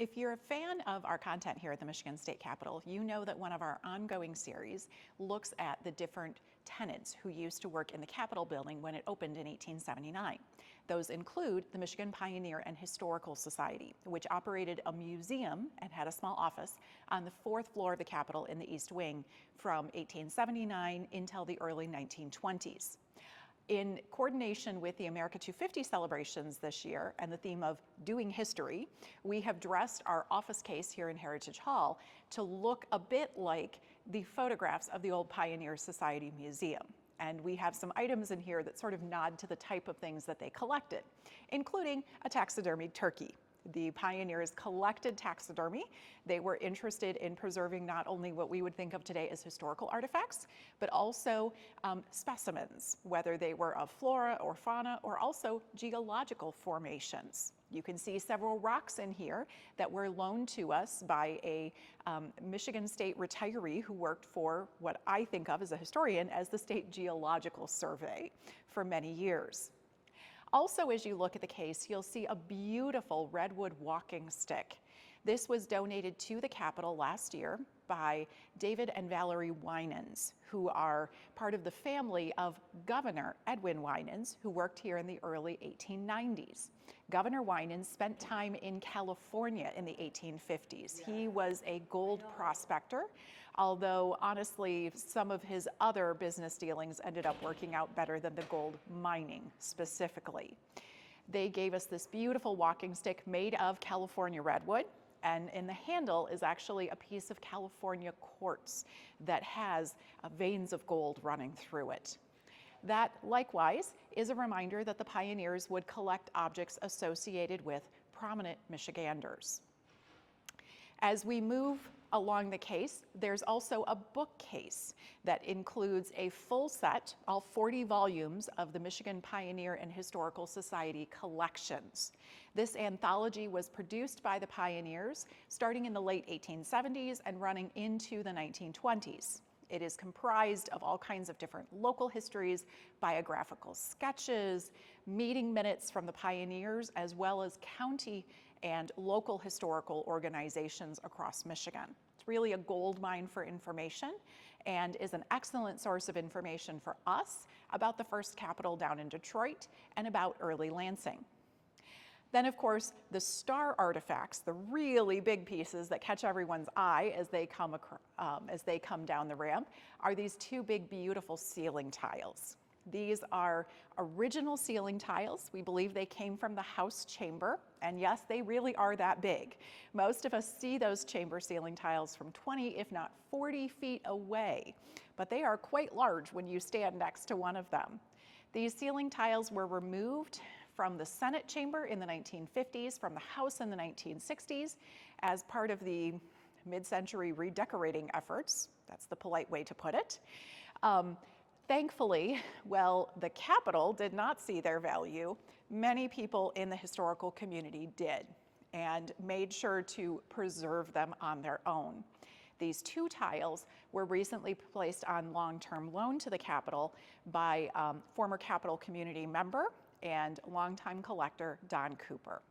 If you're a fan of our content here at the Michigan State Capitol, you know that one of our ongoing series looks at the different tenants who used to work in the Capitol building when it opened in 1879. Those include the Michigan Pioneer and Historical Society, which operated a museum and had a small office on the fourth floor of the Capitol in the East Wing from 1879 until the early 1920s. In coordination with the America 250 celebrations this year and the theme of doing history, we have dressed our office case here in Heritage Hall to look a bit like the photographs of the old Pioneer Society Museum. And we have some items in here that sort of nod to the type of things that they collected, including a taxidermied turkey. The pioneers collected taxidermy. They were interested in preserving not only what we would think of today as historical artifacts, but also specimens, whether they were of flora or fauna or also geological formations. You can see several rocks in here that were loaned to us by a Michigan State retiree who worked for what I think of as a historian as the State Geological Survey for many years. Also, as you look at the case, you'll see a beautiful redwood walking stick. This was donated to the Capitol last year by David and Valerie Winans, who are part of the family of Governor Edwin Winans, who worked here in the early 1890s. Governor Winans spent time in California in the 1850s. He was a gold prospector, although honestly, some of his other business dealings ended up working out better than the gold mining specifically. They gave us this beautiful walking stick made of California redwood, and in the handle is actually a piece of California quartz that has veins of gold running through it. That, likewise, is a reminder that the pioneers would collect objects associated with prominent Michiganders. As we move along the case, there's also a bookcase that includes a full set, all 40 volumes of the Michigan Pioneer and Historical Society collections. This anthology was produced by the pioneers starting in the late 1870s and running into the 1920s. It is comprised of all kinds of different local histories, biographical sketches, meeting minutes from the pioneers, as well as county and local historical organizations across Michigan. It's really a gold mine for information and is an excellent source of information for us about the first Capitol down in Detroit and about early Lansing. Then, of course, the star artifacts, the really big pieces that catch everyone's eye as they come down the ramp, are these two big, beautiful ceiling tiles. These are original ceiling tiles. We believe they came from the House chamber, and yes, they really are that big. Most of us see those chamber ceiling tiles from 20, if not 40 feet away, but they are quite large when you stand next to one of them. These ceiling tiles were removed from the Senate chamber in the 1950s, from the House in the 1960s, as part of the mid-century redecorating efforts. That's the polite way to put it. Thankfully, well, the Capitol did not see their value. Many people in the historical community did and made sure to preserve them on their own. These two tiles were recently placed on long-term loan to the Capitol by former Capitol community member and longtime collector Don Cooper.